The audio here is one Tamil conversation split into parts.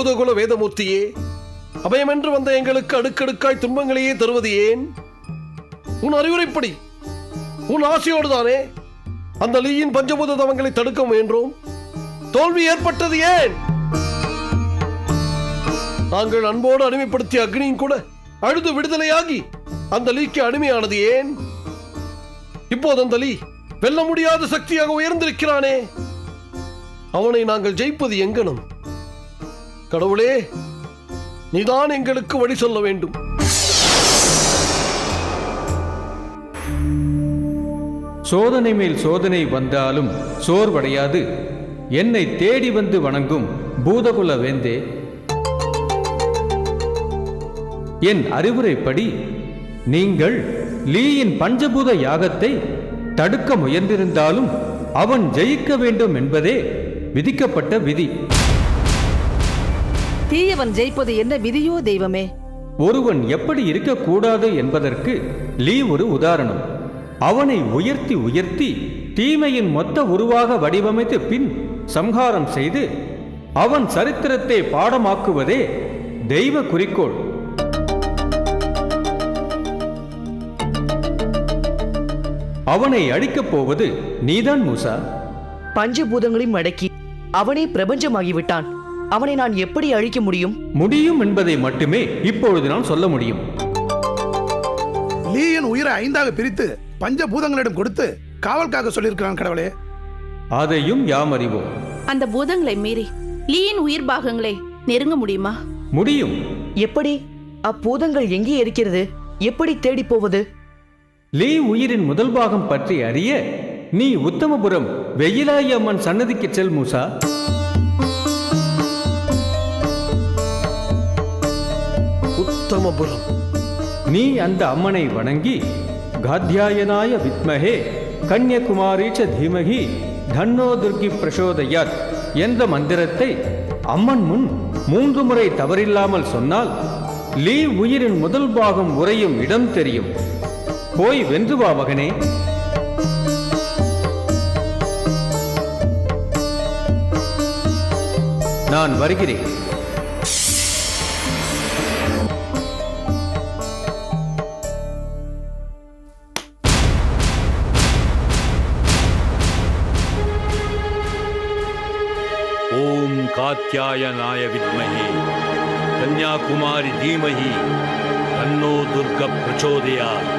பூதகுல வேதமூர்த்தியே, அபயமென்று வந்த எங்களுக்கு அடுக்கடுக்காய் துன்பங்களையே தருவது ஏன்? உன் அறிவுரைப்படி, உன் ஆசையோடு தானே அந்த லீயின் பஞ்சபூத தவங்களை தடுக்க முயன்றோம். தோல்வி ஏற்பட்டது ஏன்? நாங்கள் அன்போடு அடிமைப்படுத்திய அக்னியும் கூட அழுது விடுதலையாகி அந்த லீக்கு அடிமையானது ஏன்? இப்போது அந்த லீ வெல்ல முடியாத சக்தியாக உயர்ந்திருக்கிறானே, அவனை நாங்கள் ஜெயிப்பது எங்கனம்? கடவுளே, நீதான் எங்களுக்கு வழி சொல்ல வேண்டும். சோதனை மேல் சோதனை வந்தாலும் சோர்வடையாது என்னை தேடி வந்து வணங்கும் பூதகுல வேந்தே, என் அறிவுரைப்படி நீங்கள் லீயின் பஞ்சபூத யாகத்தை தடுக்க முயன்றிருந்தாலும் அவன் ஜெயிக்க வேண்டும் என்பதே விதிக்கப்பட்ட விதி. தீயவன் ஜெயிப்பது என்ன விதியோ தெய்வமே? ஒருவன் எப்படி இருக்கக்கூடாது என்பதற்கு லீ ஒரு உதாரணம். அவனை உயர்த்தி உயர்த்தி தீமையின் மொத்த உருவாக வடிவமைத்து பின் சம்ஹாரம் செய்து அவன் சரித்திரத்தை பாடமாக்குவதே தெய்வ குறிக்கோள். அவனை அழிக்கப் போவது நீதான் மூசா. பஞ்சபூதங்களையும் அடக்கி அவனே பிரபஞ்சமாகிவிட்டான். அவனை நான் எப்படி அழிக்க முடியும்? முடியும் என்பதை மட்டுமே இப்பொழுது நான் சொல்ல முடியும். லீயின் உயிரை 5ஆக பிரித்து பஞ்சபூதங்களிடம் கொடுத்து காவல் காக்க சொல்லியிருக்கிறான் கடவுளே. அதையும் யாம் அறிவோம். அந்த பூதங்களை மீறி லீயின் உயிர் பாகங்களை நெருங்க முடியுமா? முடியும். எப்படி? அப்பூதங்கள் எங்கே இருக்கிறது? எப்படி தேடி போவது? லீ உயிரின் முதல் பாகம் பற்றி அறிய நீ உத்தமபுரம் வெயிலாயி அம்மன் சன்னதிக்கு செல் மூசா. உத்தமபுரம். நீ அந்த அம்மனை வணங்கி காத்யாயனாய வித்மஹே கன்யகுமாரீச்ச தீமகி தன்னோ துர்கி பிரசோதயாத் என்ற மந்திரத்தை அம்மன் முன் 3 முறை தவறில்லாமல் சொன்னால் லீ உயிரின் முதல் பாகம் உறையும் இடம் தெரியும். போய் வென்று வா மகனே. நான் வருகிறேன். ஓம் காத்யாயனாய வித்மஹே கன்யாகுமாரி தீமஹி தன்னோ துர்க பிரச்சோதயாத்.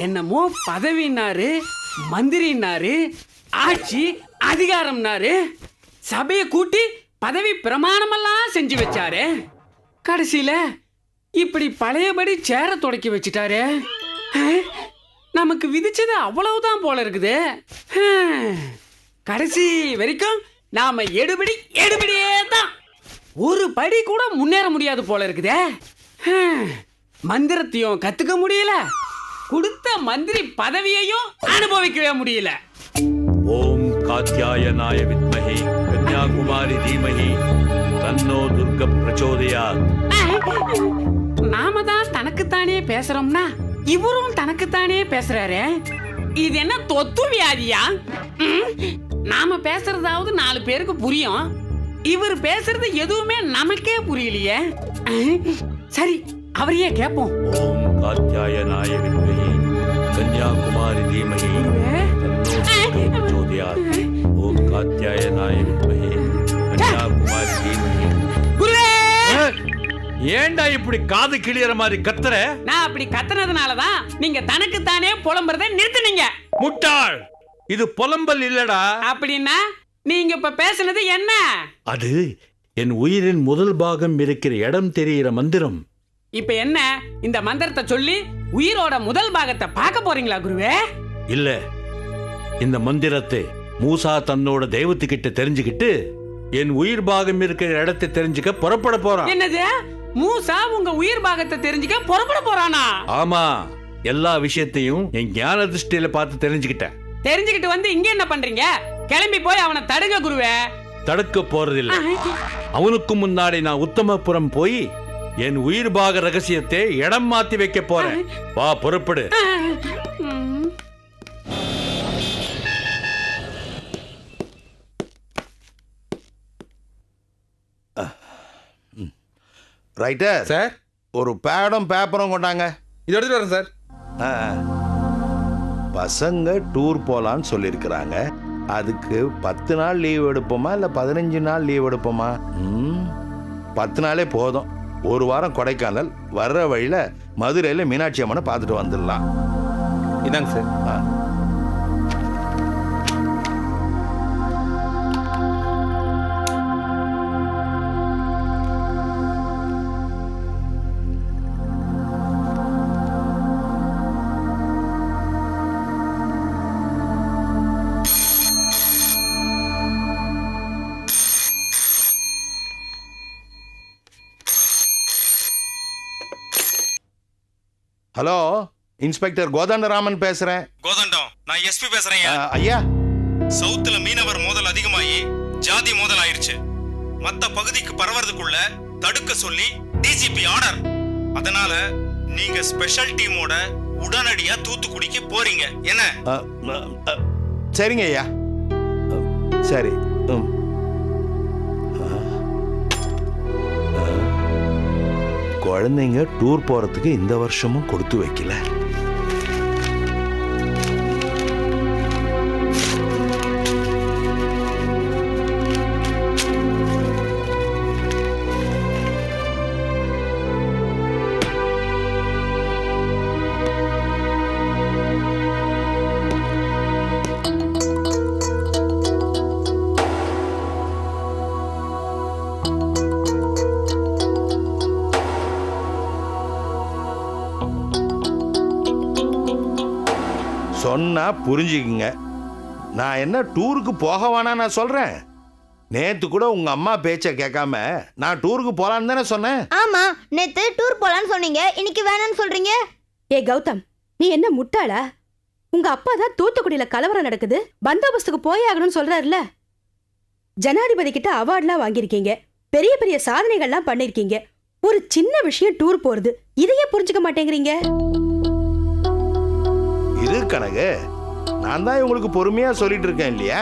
என்னமோ பதவினாரு, மந்திரினாரு, ஆட்சி அதிகாரம்னாரு, சபையை கூட்டி பதவி பிரமாணமெல்லாம் செஞ்சு வச்சாரு. கடைசியில இப்படி பழையபடி சேர தொடக்கி வச்சுட்டாரு. நமக்கு விதிச்சது அவ்வளவுதான் போல இருக்குது. கடைசி வரைக்கும் நாம எடுபடியே தான். ஒரு படி கூட முன்னேற முடியாது போல இருக்குதே. மந்திரத்தையும் கத்துக்க முடியல, கொடுத்த மந்திரி பதவியையும் அனுபவிக்கவே முடியல. ஓம் காத்யாயனாய வித்மஹே கன்யாகுமாரி தீமஹி தன்னோ துர்க பிரச்சோதயாத். நாம தான் தனக்குத்தானே பேசுறோம்னா இவரும் தனக்குத்தானே பேசுறாரு. இது என்ன தொத்து வியாதியா? நாம பேசுறதாவது 4 பேருக்கு புரியும். இவர் பேசுறது எதுவுமே நமக்கே புரியலையே. சரி, அவரையே கேட்போம். ஓம் காத்யாயனாய வித்மஹே கன்யாகுமாரி தீமஹி தன்னோ துர்க பிரச்சோதயாத். ஓம் காத்யாயனாய வித்மஹே கன்யாகுமாரி தீமஹி. ஏண்டா இப்படி காது கிளியற மாதிரி கத்துற? நான் அப்படி கத்துனதுனாலதான் நீங்க தனக்குத்தானே புலம்புறதை நிறுத்துனீங்க. முட்டாள், இது புலம்பல் இல்லடா. அப்படின்னா நீங்க இப்ப பேசுனது என்ன? அது என் உயிரின் முதல் பாகம் இருக்கிற இடம் தெரிகிற மந்திரம். இப்ப என்ன, இந்த மந்திரத்தை சொல்லி உயிரோட முதல் பாகத்தை பார்க்க போறீங்களா குருவே? இல்ல, இந்த மந்திரத்தை மூசா தன்னோட தெய்வத்துக்கிட்ட தெரிஞ்சுக்கிட்டு என் உயிர் பாகம் இருக்கிற இடத்தை தெரிஞ்சுக்க புறப்பட போறான். என்னது, மூசா உங்க உயிர் பாகத்தை தெரிஞ்சுக்க புறப்பட போறானா? ஆமா, எல்லா விஷயத்தையும் என் ஞான திருஷ்டியில பார்த்து தெரிஞ்சுக்கிட்டேன். தெரிஞ்சுக்கிட்டு வந்து இங்க என்ன பண்றீங்க? கிளம்பி போய் அவனை தடுங்க குருவே. தடுக்க போறதில்லை. அவனுக்கு முன்னாடி நான் உத்தமபுரம் போய் என் உயிர் பாக ரகசியத்தை இடம் மாத்தி வைக்க போறேன். வா, புறப்படு. ரைட்டர் சார், ஒரு பேடும் பேப்பரும் கொண்டாங்க. இது எடுத்துட்டு வரேன் சார். பசங்க டூர் போலான்னு சொல்லியிருக்கிறாங்க. அதுக்கு 10 நாள் லீவ் எடுப்போமா இல்லை 15 நாள் லீவ் எடுப்போமா? 10 நாளே போதும். ஒரு வாரம் கொடைக்கானல், வர்ற வழியில மதுரையில் மீனாட்சி அம்மனை பார்த்துட்டு வந்துடலாம். இதாங்க சார். ஹலோ, இன்ஸ்பெக்டர் கோதண்டராமன் பேசுறேன். கோதண்டம், நான் எஸ்பி பேசுறேன். ஐயா, சவுத்துல மீனவர் மோதல் அதிகமாகி ஜாதி மோதல் ஆயிருச்சு. மத்த பகுதிக்கு பரவறதுக்குள்ள தடுக்க சொல்லி டிஜிபி ஆர்டர். அதனால நீங்க ஸ்பெஷல் டீமோட உடனடியா தூத்துக்குடிக்கு போறீங்க. என்ன? சரிங்க ஐயா. சரி. குழந்தைங்க டூர் போறதுக்கு இந்த வருஷமும் கொடுத்து வைக்கல. சொன்னா புரிஞ்சுக்குங்க. நான் என்ன டூருக்கு போக வேணா நான் சொல்றேன்? நேத்து கூட உங்க அம்மா பேச்ச கேட்காம நான் டூருக்கு போலான்னு தானே சொன்னேன். ஆமா, நேத்து டூர் போலான்னு சொன்னீங்க, இன்னைக்கு வேணான்னு சொல்றீங்க. ஏ கௌதம், நீ என்ன முட்டாளா? உங்க அப்பா தான் தூத்துக்குடியில கலவரம் நடக்குது, பந்தோபஸ்துக்கு போய் ஆகணும்னு சொல்றாருல. ஜனாதிபதி கிட்ட அவார்ட்லாம் வாங்கியிருக்கீங்க, பெரிய பெரிய சாதனைகள்லாம் பண்ணிருக்கீங்க. ஒரு சின்ன விஷயம் டூர் போறது, இதையே புரிஞ்சுக்க மாட்டேங்கிறீங்க. இது கணக்கு, நான் தான் இவங்களுக்கு பொறுமையா சொல்லிட்டு இருக்கேன் இல்லையா?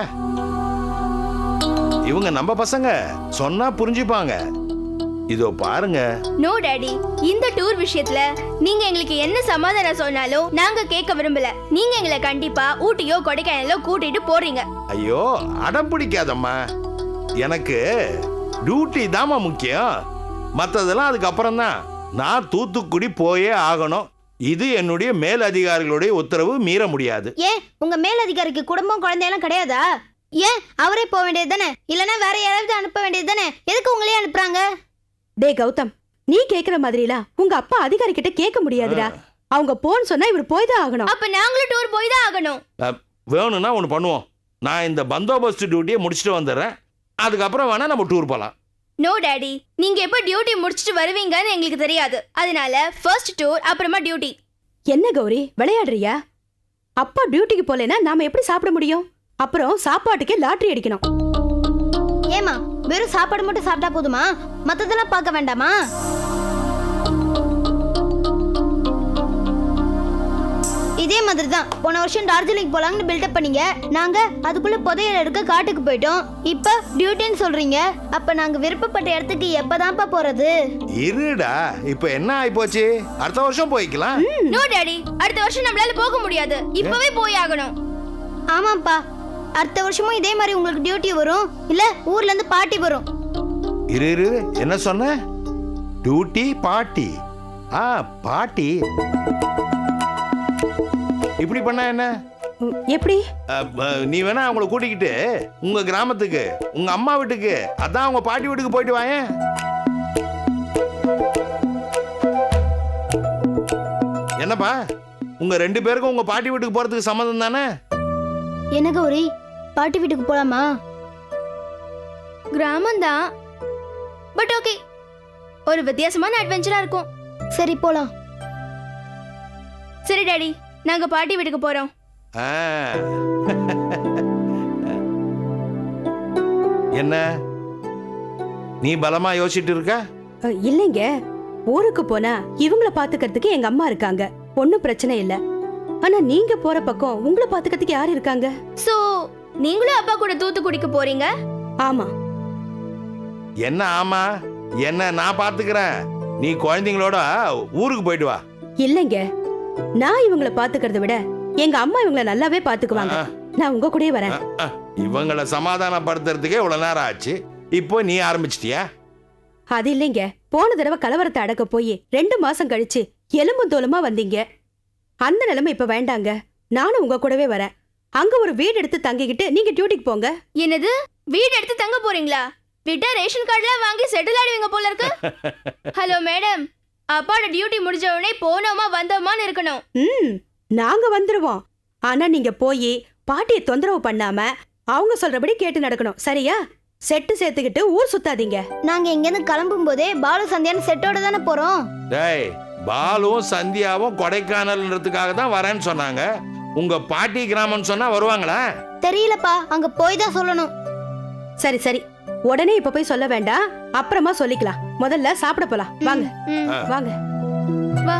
இவங்க நம்ம பசங்க, சொன்னா புரிஞ்சுப்பாங்க. இதோ பாருங்க. நோ டாடி, இந்த டூர் விஷயத்துல நீங்க எங்களுக்கு என்ன சமாதானம் சொன்னாலும் நாங்க கேட்க விரும்பல. நீங்க எங்களை கண்டிப்பா ஊட்டியோ கொடைக்கானலோ கூட்டிட்டு போறீங்க. ஐயோ, அடம் பிடிக்காதம்மா. எனக்கு டியூட்டி தாமா முக்கியம். மற்றதெல்லாம் அதுக்கப்புறம் தான். நான் தூத்துக்குடி போயே ஆகணும். இது என்னுடைய மேல் அதிகாரிகளுடைய உத்தரவு, மீற முடியாது. ஏன் உங்க மேல் அதிகாரிக்கு குடும்பம் குழந்தையெல்லாம் கிடையாதா? ஏன் அவரே போக வேண்டியது தானே? இல்லனா வேற யாராவது அனுப்ப வேண்டியது தானே? எதுக்கு உங்களையே அனுப்புறாங்க? டே கௌதம், நீ கேக்குற மாதிரிலாம் உங்க அப்பா அதிகாரி கிட்ட கேட்க முடியாதுடா. அவங்க போன்னு சொன்னா இவர் போய் தான் ஆகணும். அப்ப நாங்களும் டூர் போய் தான் ஆகணும். வேணும்னா ஒன்று பண்ணுவோம். நான் இந்த பந்தோபஸ்து டியூட்டியை முடிச்சுட்டு வந்துடுறேன். அதுக்கப்புறம் வேணா நம்ம டூர் போகலாம். நோ டாடி, நீங்க எப்ப டியூட்டி முடிச்சிட்டு வருவீங்கன்னு எங்களுக்கு தெரியாது. அதனால ஃபர்ஸ்ட் டூர், அப்புறமா டியூட்டி. என்ன கௌரி, விளையாடுறியா? அப்பா டியூட்டிக்கு போலேனா நாம எப்படி சாப்பிட முடியும்? அப்புறம் சாப்பாட்டுக்கே லாட்டரி அடிக்கணும். ஏமா, வெறும் சாப்பாடு மட்டும் சாப்பிட்டா போதுமா? மத்ததெல்லாம் பார்க்க வேண்டாமா? இதே மாதிரி தான் போன வருஷம் டார்ஜிலிங் போலாம்னு பில்டப் பண்ணீங்க. நாங்க அதுக்குள்ள புதையல் எடுக்க காட்டுக்கு போயிட்டோம். இப்ப டியூட்டின்னு சொல்றீங்க. அப்ப நாங்க விருப்பப்பட்ட இடத்துக்கு எப்பதான்ப்பா போறது? இருடா, இப்ப என்ன ஆயி போச்சு? அடுத்த வருஷம் போய்க்கலாம். நோ டாடி, அடுத்த வருஷம் நம்மளால போக முடியாது. இப்பவே போய் ஆகணும். ஆமாப்பா, அடுத்த வருஷமும் இதே மாதிரி உங்களுக்கு டியூட்டி வரும், இல்ல ஊர்ல இருந்து பாட்டி வரும். இரு, என்ன சொன்ன? டியூட்டி பாட்டி? பாட்டி இப்படி பண்ணா என்ன? எப்படி? நீ வேணா அவங்கள கூட்டிக்கிட்டு உங்க கிராமத்துக்கு, உங்க அம்மா வீட்டுக்கு, அதான் உங்க பாட்டி வீட்டுக்கு போயிட்டு வாங்க. என்னப்பா, உங்க 2 பேருக்கும் உங்க பாட்டி வீட்டுக்கு போறதுக்கு சம்மதம் தானே? என்ன கௌரி, பாட்டி வீட்டுக்கு போலாமா? கிராமம் தான், பட் ஓகே, ஒரு வித்தியாசமான அட்வென்ச்சரா இருக்கும். சரி போலாம். சரி டாடி, நாங்க பாட்டி வீட்டுக்கு போறோம். என்ன நீ பலமா யோசிச்சுட்டு இருக்க? இல்லைங்க, ஊருக்கு போனா இவங்கள பாத்துக்கிறதுக்கு எங்க அம்மா இருக்காங்க, ஒன்னும் பிரச்சனை இல்ல. ஆனா நீங்க போற பக்கம் உங்களை பாத்துக்கிறதுக்கு யாரு இருக்காங்க? சோ நீங்களும் அப்பா கூட தூத்துக்குடிக்கு போறீங்க? ஆமா. என்ன ஆமா? என்ன நான் பாத்துக்கிறேன், நீ குழந்தைங்களோட ஊருக்கு போயிட்டு வா. இல்லைங்க, நான் இவங்களை பாத்துக்கிறத விட எங்க அம்மா இவங்களை நல்லாவே பாத்துக்குவாங்க. நான் உங்க கூடயே வரேன். இவங்களை சமாதானப்படுத்துறதுக்கே இவ்வளவு நேரம் ஆச்சு, இப்போ நீ ஆரம்பிச்சிட்டியா? அது இல்லைங்க, போன தடவை கலவரத்தை அடக்க போய் 2 மாசம் கழிச்சு எலும்பும் தோலுமா வந்தீங்க. அந்த நிலைமை இப்ப வேண்டாங்க. நானும் உங்க கூடவே வரேன். அங்க ஒரு வீடு எடுத்து தங்கிக்கிட்டு நீங்க டியூட்டிக்கு போங்க. என்னது, வீடு எடுத்து தங்க போறீங்களா? விட்டா ரேஷன் கார்டுலாம் வாங்கி செட்டில் ஆடுவீங்க போல இருக்கு. ஹலோ மேடம், அப்பாவோட டியூட்டி முடிஞ்ச உடனே போனோமா வந்தோமான்னு இருக்கணும். நாங்க வந்துருவோம். ஆனா நீங்க போய் பாட்டியை தொந்தரவு பண்ணாம அவங்க சொல்றபடி கேட்டு நடக்கணும், சரியா? செட்டு சேர்த்துக்கிட்டு ஊர் சுத்தாதீங்க. நாங்க இங்க இருந்து கிளம்பும் போதே பாலு சந்தியான்னு செட்டோட தானே போறோம். டேய், பாலுவும் சந்தியாவும் கொடைக்கானல்ன்றதுக்காக தான் வரேன்னு சொன்னாங்க. உங்க பாட்டி கிராமம்னு சொன்னா வருவாங்களா? தெரியலப்பா, அங்க போய் தான் சொல்லணும். சரி சரி, உடனே இப்ப போய் சொல்ல வேண்டாம், அப்புறமா சொல்லிக்கலாம். முதல்ல சாப்பிட போலாம். வாங்க வாங்க வா.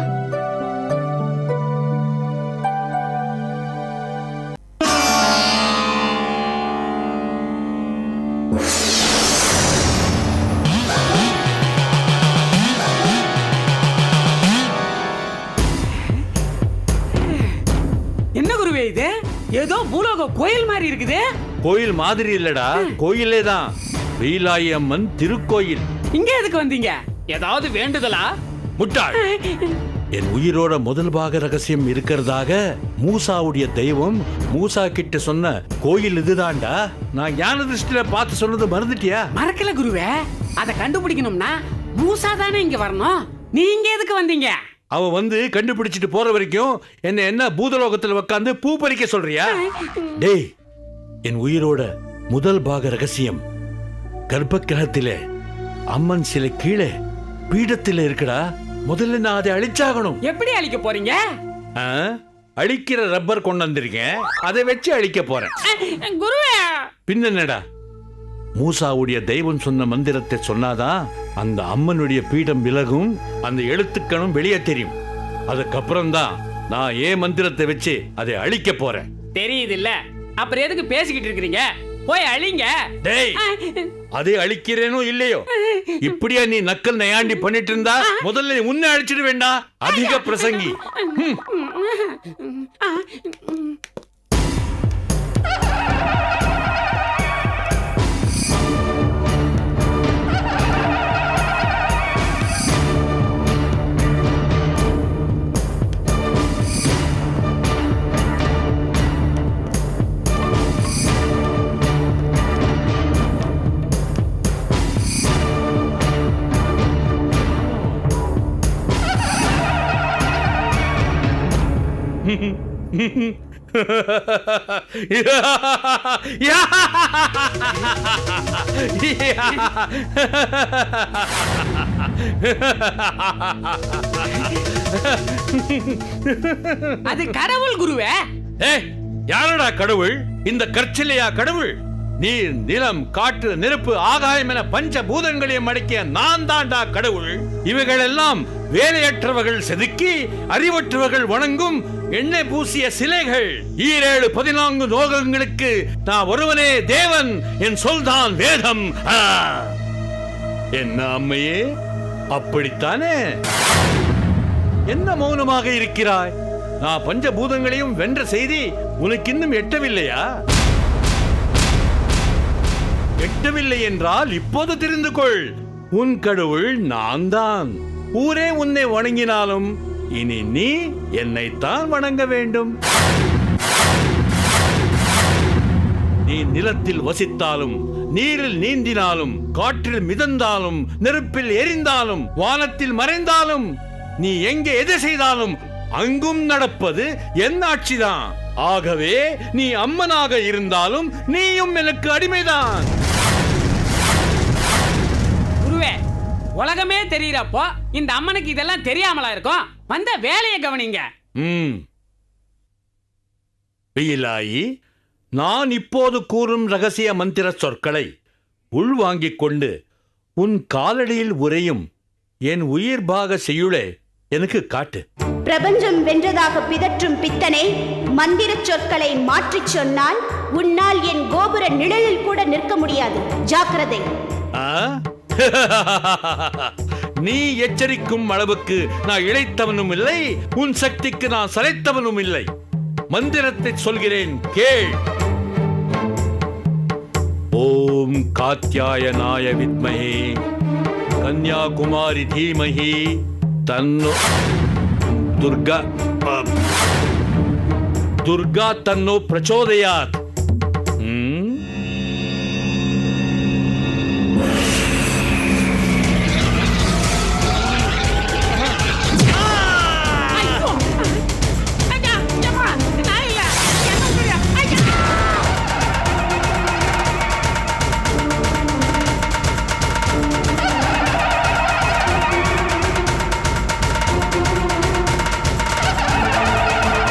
என்ன குருவே இது? ஏதோ பூலோக கோயில் மாதிரி இருக்குது. கோயில் மாதிரி இல்லடா, கோயிலே தான். வீலாயி அம்மன் திருக்கோயில். இங்க எதுக்கு வந்தீங்க? ஏதாவது வேண்டுதலா? முட்டாள்! என் உயிரோட முதல் பாக ரகசியம் இருக்கிறதாக மூசாவுடைய தெய்வம் மூசா கிட்ட சொன்ன கோயில் இதுதான்டா. நான் ஞான திருஷ்டில பார்த்து சொன்னது மறந்துட்டியா? மறக்கல குருவே. அதை கண்டுபிடிக்கணும்னா மூசா தானே இங்க வரணும். நீங்க எதுக்கு வந்தீங்க? அவ வந்து கண்டுபிடிச்சிட்டு போற வரைக்கும் என்ன பூதலோகத்துல உட்காந்து பூ பறிக்க சொல்றியா? டேய், என் உயிரோட முதல் பாக ரகசியம் கர்ப்ப கிரகத்திலே அம்மன் சிலை கீழே பீடத்தில இருக்குடா. முதல்ல நான் அதை அழிச்சாகணும். எப்படி அழிக்க போறீங்க? அழிக்கிற ரப்பர் கொண்டு வந்திருக்கேன், அதை வச்சு அழிக்க போறேன். குருவே, பின்னடா, மூசாவுடைய தெய்வம் சொன்ன மந்திரத்தை சொன்னாதான் அந்த அம்மனுடைய பீடம் விலகும், அந்த எழுத்துக்களும் வெளியே தெரியும். அதுக்கப்புறம் தான் நான் ஏன் மந்திரத்தை வச்சு அதை அழிக்க போறேன். தெரியுது இல்ல, அப்புறம் எதுக்கு பேசிக்கிட்டு இருக்கீங்க? போய் அழிங்க. டேய், அதை அழிக்கிறேனோ இல்லையோ, இப்படியா நீ நக்கல் நயாண்டி பண்ணிட்டு இருந்தா முதல்ல உன்னை அழிச்சிட வேண்டாம். அதிக பிரசங்கி. அது கடவுள் குருவே. யாரடா கடவுள்? இந்த கற்சிலையா கடவுள்? நீர், நிலம், காற்று, நெருப்பு, ஆகாயம் என பஞ்ச பூதங்களையும் அடக்கிய நான் தாண்டா கடவுள். இவைகள் எல்லாம் வேலையற்றவர்கள் செதுக்கி அறிவற்றவர்கள் வணங்கும் எண்ணெய் பூசிய சிலைகள். 14 லோகங்களுக்கு நான் ஒருவனே தேவன், என் சொல்தான் வேதம். என்ன அம்மையே, அப்படித்தானே? என்ன மௌனமாக இருக்கிறாய்? நான் பஞ்சபூதங்களையும் வென்ற செய்தி உனக்கு இன்னும் எட்டவில்லையா? எட்டவில்லை என்றால் இப்போது தெரிந்து கொள், உன் கடவுள் நான் தான். ஊரே உன்னை வணங்கினாலும் இனி நீ என்னைத்தான் வணங்க வேண்டும். நீ நிலத்தில் வசித்தாலும், நீரில் நீந்தினாலும், காற்றில் மிதந்தாலும், நெருப்பில் எரிந்தாலும், வானத்தில் மறைந்தாலும், நீ எங்கே எது செய்தாலும் அங்கும் நடப்பது என் ஆட்சிதான். ஆகவே நீ அம்மனாக இருந்தாலும் நீயும் எனக்கு அடிமைதான். குருவே, உலகமே தெரியறப்போ இந்த அம்மனுக்கு இதெல்லாம் தெரியாமலா இருக்கும்? வந்த வேலையை கவனிங்க. வீலாயி, நான் இப்போது கூறும் ரகசிய மந்திர சொற்களை உள்வாங்கிக் கொண்டு உன் காலடியில் உறையும் என் உயிர் பாக செய்யுளே எனக்கு காட்டு. பிரபஞ்சம் வென்றதாக பிதற்றும் பித்தனை மந்திர சொற்களை மாற்றிச் சொன்னால் உன்னால் என் கோபுர நிழலில் கூட நிற்க முடியாது. ஜாக்கிரதை. நீ எச்சரிக்கும் அளவுக்கு நான் இழைத்தவனும் இல்லை, உன் சக்திக்கு நான் சளைத்தவனும் இல்லை. மந்திரத்தை சொல்கிறேன், கேள். ஓம் காத்யாயனாய வித்மஹே கன்யாகுமாரி தீமஹி தன்னோ துர்கா தன்னோ பிரச்சோதயாத்.